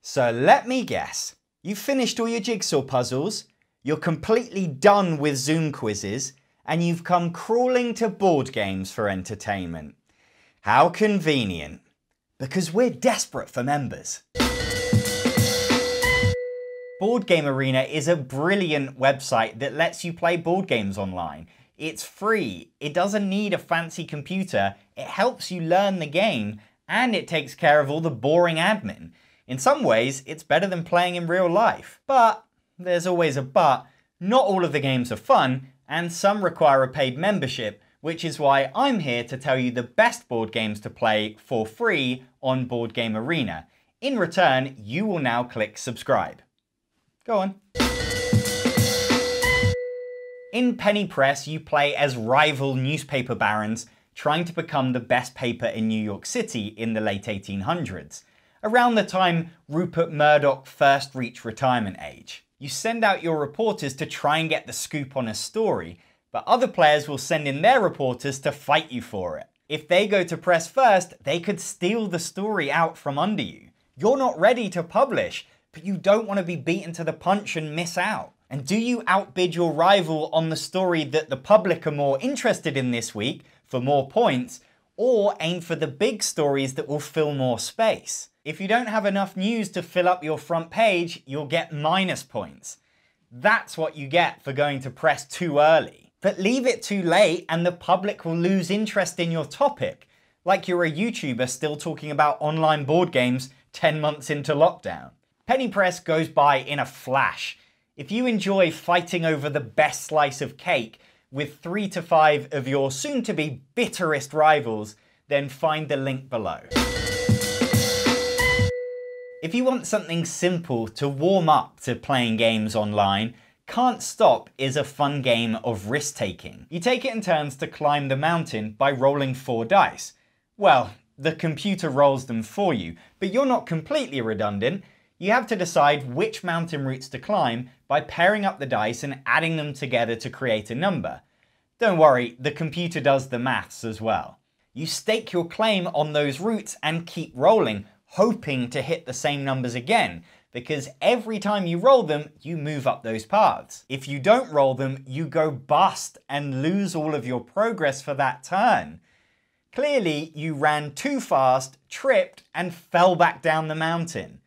So let me guess, you've finished all your jigsaw puzzles, you're completely done with Zoom quizzes, and you've come crawling to board games for entertainment. How convenient, because we're desperate for members. Board Game Arena is a brilliant website that lets you play board games online. It's free, it doesn't need a fancy computer, it helps you learn the game, and it takes care of all the boring admin. In some ways, it's better than playing in real life. But, there's always a but, not all of the games are fun, and some require a paid membership, which is why I'm here to tell you the best board games to play for free on Board Game Arena. In return, you will now click subscribe. Go on. In Penny Press, you play as rival newspaper barons trying to become the best paper in New York City in the late 1800s. Around the time Rupert Murdoch first reached retirement age. You send out your reporters to try and get the scoop on a story, but other players will send in their reporters to fight you for it. If they go to press first, they could steal the story out from under you. You're not ready to publish, but you don't want to be beaten to the punch and miss out. And do you outbid your rival on the story that the public are more interested in this week for more points, or aim for the big stories that will fill more space? If you don't have enough news to fill up your front page, you'll get minus points. That's what you get for going to press too early. But leave it too late and the public will lose interest in your topic, like you're a YouTuber still talking about online board games 10 months into lockdown. Penny Press goes by in a flash. If you enjoy fighting over the best slice of cake with 3 to 5 of your soon-to-be bitterest rivals, then find the link below. If you want something simple to warm up to playing games online, Can't Stop is a fun game of risk-taking. You take it in turns to climb the mountain by rolling 4 dice. Well, the computer rolls them for you, but you're not completely redundant. You have to decide which mountain routes to climb by pairing up the dice and adding them together to create a number. Don't worry, the computer does the maths as well. You stake your claim on those routes and keep rolling, hoping to hit the same numbers again, because every time you roll them, you move up those paths. If you don't roll them, you go bust and lose all of your progress for that turn. Clearly, you ran too fast, tripped, and fell back down the mountain.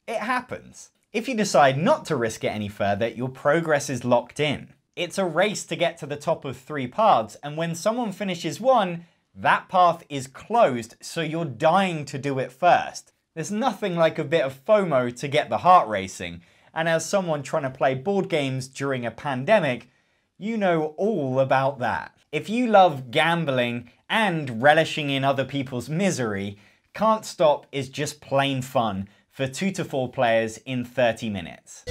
It happens. If you decide not to risk it any further, your progress is locked in. It's a race to get to the top of 3 paths, and when someone finishes one, that path is closed, so you're dying to do it first. There's nothing like a bit of FOMO to get the heart racing, and as someone trying to play board games during a pandemic, you know all about that. If you love gambling and relishing in other people's misery, Can't Stop is just plain fun for 2 to 4 players in 30 minutes.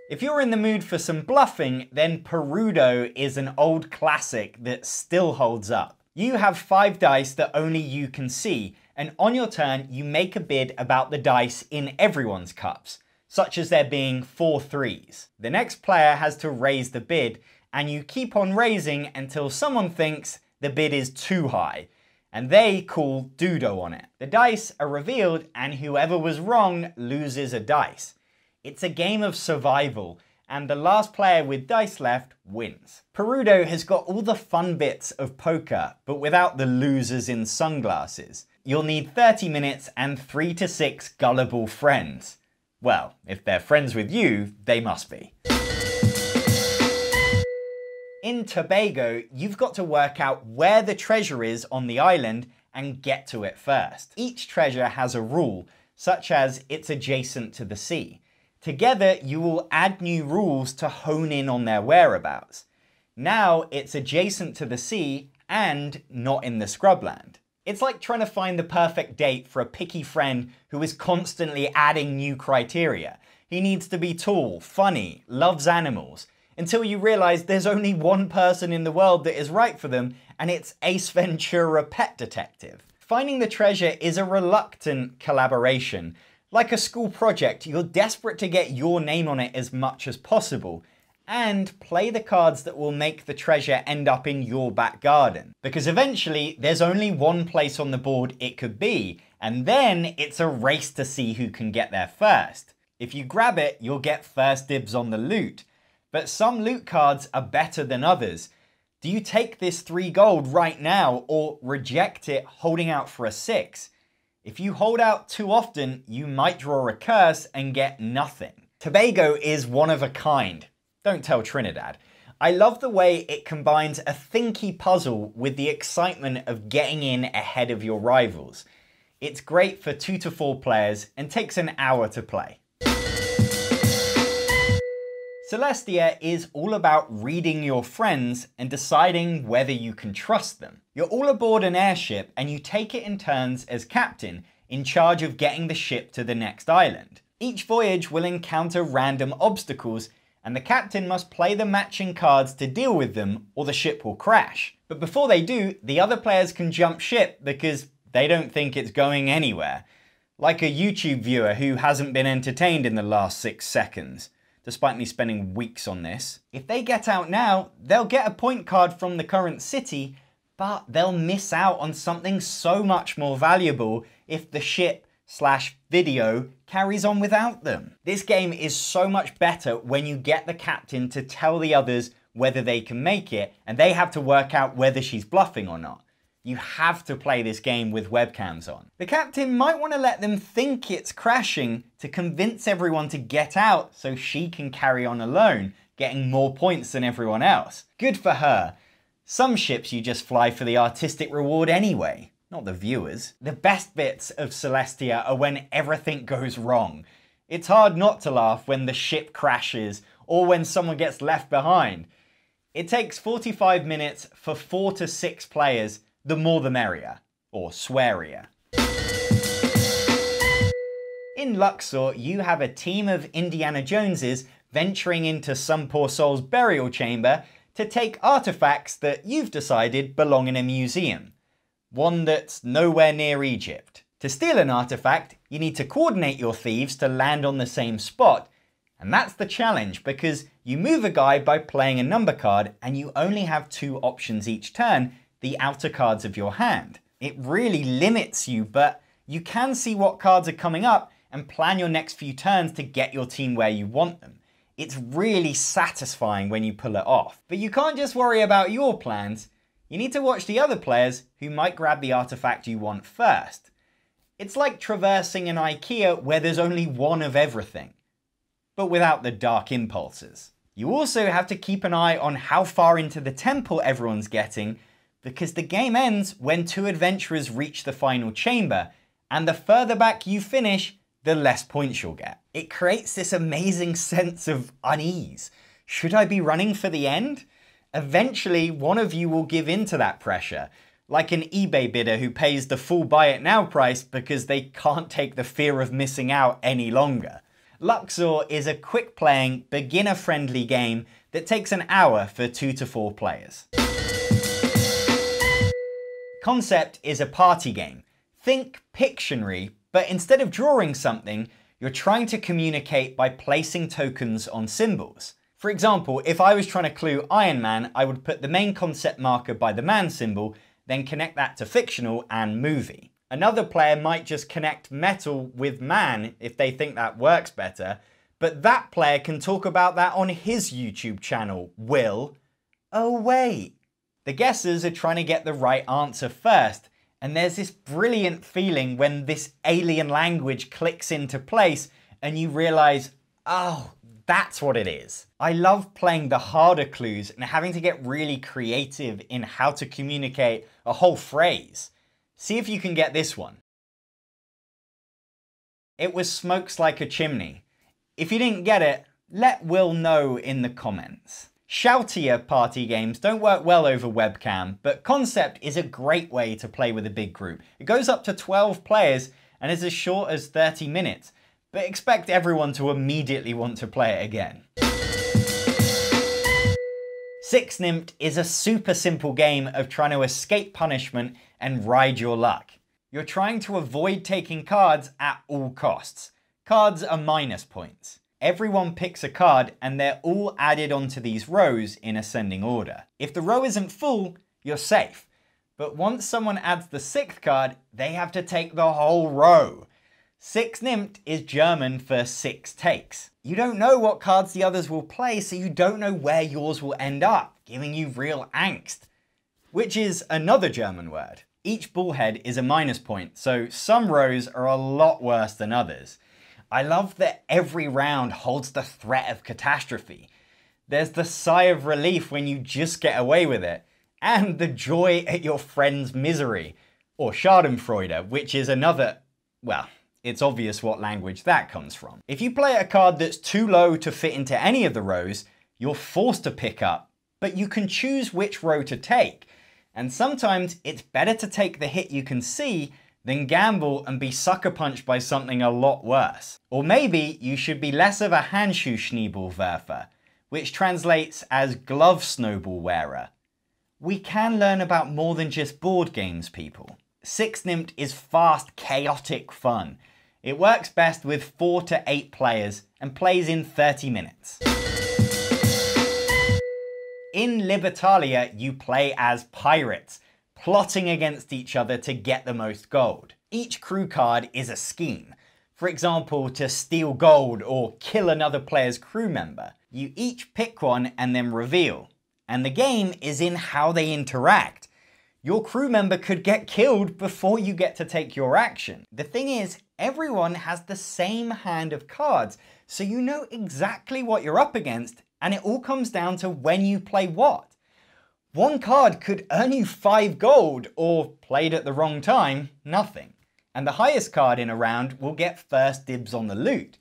If you're in the mood for some bluffing, then Perudo is an old classic that still holds up. You have 5 dice that only you can see, and on your turn you make a bid about the dice in everyone's cups, such as there being 4 3s. The next player has to raise the bid, and you keep on raising until someone thinks the bid is too high, and they call Dudo on it. The dice are revealed, and whoever was wrong loses a dice. It's a game of survival, and the last player with dice left wins. Perudo has got all the fun bits of poker, but without the losers in sunglasses. You'll need 30 minutes and 3 to 6 gullible friends. Well, if they're friends with you, they must be. In Tobago, you've got to work out where the treasure is on the island and get to it first. Each treasure has a rule, such as it's adjacent to the sea. Together, you will add new rules to hone in on their whereabouts. Now, it's adjacent to the sea and not in the scrubland. It's like trying to find the perfect date for a picky friend who is constantly adding new criteria. He needs to be tall, funny, loves animals, until you realize there's only one person in the world that is right for them, and it's Ace Ventura Pet Detective. Finding the treasure is a reluctant collaboration. Like a school project, you're desperate to get your name on it as much as possible, and play the cards that will make the treasure end up in your back garden. Because eventually there's only one place on the board it could be, and then it's a race to see who can get there first. If you grab it, you'll get first dibs on the loot. But some loot cards are better than others. Do you take this 3 gold right now or reject it holding out for a 6? If you hold out too often, you might draw a curse and get nothing. Tobago is one of a kind. Don't tell Trinidad. I love the way it combines a thinky puzzle with the excitement of getting in ahead of your rivals. It's great for 2 to 4 players and takes an hour to play. Celestia is all about reading your friends and deciding whether you can trust them. You're all aboard an airship and you take it in turns as captain, in charge of getting the ship to the next island. Each voyage will encounter random obstacles, and the captain must play the matching cards to deal with them or the ship will crash. But before they do, the other players can jump ship because they don't think it's going anywhere. Like a YouTube viewer who hasn't been entertained in the last 6 seconds. Despite me spending weeks on this. If they get out now, they'll get a point card from the current city, but they'll miss out on something so much more valuable if the ship/video carries on without them. This game is so much better when you get the captain to tell the others whether they can make it, and they have to work out whether she's bluffing or not. You have to play this game with webcams on. The captain might want to let them think it's crashing to convince everyone to get out so she can carry on alone, getting more points than everyone else. Good for her. Some ships you just fly for the artistic reward anyway, not the viewers. The best bits of Celestia are when everything goes wrong. It's hard not to laugh when the ship crashes or when someone gets left behind. It takes 45 minutes for 4 to 6 players. The more the merrier, or swearier. In Luxor, you have a team of Indiana Joneses venturing into some poor soul's burial chamber to take artifacts that you've decided belong in a museum. One that's nowhere near Egypt. To steal an artifact, you need to coordinate your thieves to land on the same spot. And that's the challenge, because you move a guy by playing a number card and you only have 2 options each turn, the outer cards of your hand. It really limits you, but you can see what cards are coming up and plan your next few turns to get your team where you want them. It's really satisfying when you pull it off. But you can't just worry about your plans. You need to watch the other players who might grab the artifact you want first. It's like traversing an IKEA where there's only one of everything, but without the dark impulses. You also have to keep an eye on how far into the temple everyone's getting, because the game ends when 2 adventurers reach the final chamber, and the further back you finish, the less points you'll get. It creates this amazing sense of unease. Should I be running for the end? Eventually, one of you will give in to that pressure, like an eBay bidder who pays the full buy it now price because they can't take the fear of missing out any longer. Luxor is a quick playing, beginner friendly game that takes an hour for 2 to 4 players. Concept is a party game. Think Pictionary, but instead of drawing something, you're trying to communicate by placing tokens on symbols. For example, if I was trying to clue Iron Man, I would put the main concept marker by the man symbol, then connect that to fictional and movie. Another player might just connect metal with man if they think that works better, but that player can talk about that on his YouTube channel, Will. Oh wait. The guessers are trying to get the right answer first, and there's this brilliant feeling when this alien language clicks into place and you realize, oh, that's what it is. I love playing the harder clues and having to get really creative in how to communicate a whole phrase. See if you can get this one. It was smokes like a chimney. If you didn't get it, let Will know in the comments. Shoutier party games don't work well over webcam, but Concept is a great way to play with a big group. It goes up to 12 players and is as short as 30 minutes, but expect everyone to immediately want to play it again. Six-Nymphed is a super simple game of trying to escape punishment and ride your luck. You're trying to avoid taking cards at all costs. Cards are minus points. everyone picks a card and they're all added onto these rows in ascending order. If the row isn't full, you're safe. But once someone adds the 6th card, they have to take the whole row. 6 nimmt is German for 6 takes. You don't know what cards the others will play, so you don't know where yours will end up, giving you real angst. Which is another German word. Each bullhead is a minus point, so some rows are a lot worse than others. I love that every round holds the threat of catastrophe. There's the sigh of relief when you just get away with it, and the joy at your friend's misery, or Schadenfreude, which is another, well, it's obvious what language that comes from. If you play a card that's too low to fit into any of the rows, you're forced to pick up, but you can choose which row to take. And sometimes it's better to take the hit you can see than gamble and be sucker punched by something a lot worse. Or maybe you should be less of a Handschuhschneeballwerfer, which translates as glove snowball wearer. We can learn about more than just board games, people. 6 nimmt is fast, chaotic fun. It works best with 4 to 8 players and plays in 30 minutes. In Libertalia, you play as pirates, plotting against each other to get the most gold. Each crew card is a scheme. For example, to steal gold or kill another player's crew member. You each pick one and then reveal. And the game is in how they interact. Your crew member could get killed before you get to take your action. The thing is, everyone has the same hand of cards, so you know exactly what you're up against, and it all comes down to when you play what. One card could earn you 5 gold, or played at the wrong time, nothing. And the highest card in a round will get first dibs on the loot.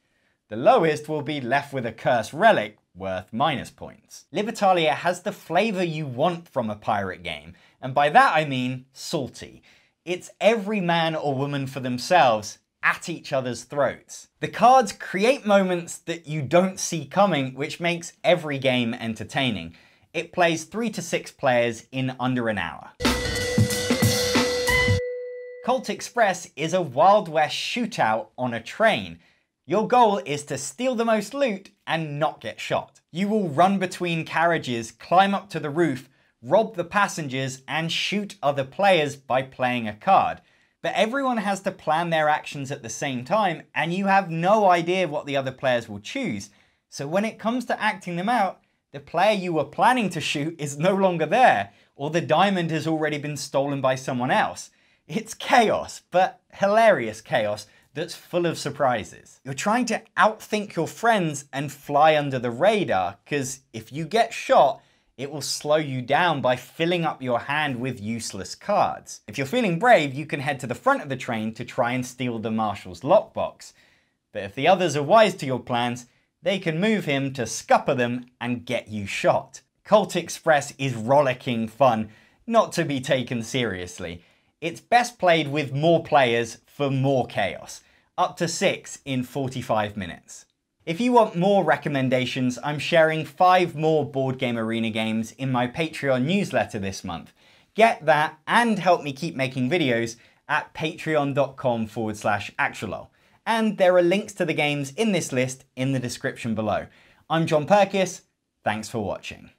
The lowest will be left with a cursed relic, worth minus points. Libertalia has the flavour you want from a pirate game, and by that I mean salty. It's every man or woman for themselves, at each other's throats. The cards create moments that you don't see coming, which makes every game entertaining. It plays 3 to 6 players in under an hour. Colt Express is a Wild West shootout on a train. Your goal is to steal the most loot and not get shot. You will run between carriages, climb up to the roof, rob the passengers, and shoot other players by playing a card. But everyone has to plan their actions at the same time, and you have no idea what the other players will choose. So when it comes to acting them out, the player you were planning to shoot is no longer there, or the diamond has already been stolen by someone else. It's chaos, but hilarious chaos that's full of surprises. You're trying to outthink your friends and fly under the radar, because if you get shot, it will slow you down by filling up your hand with useless cards. If you're feeling brave, you can head to the front of the train to try and steal the marshal's lockbox. But if the others are wise to your plans, they can move him to scupper them and get you shot. Colt Express is rollicking fun, not to be taken seriously. It's best played with more players for more chaos, up to 6 in 45 minutes. If you want more recommendations, I'm sharing 5 more Board Game Arena games in my Patreon newsletter this month. Get that and help me keep making videos at patreon.com/Actualol. And there are links to the games in this list in the description below. I'm John Perkis, thanks for watching.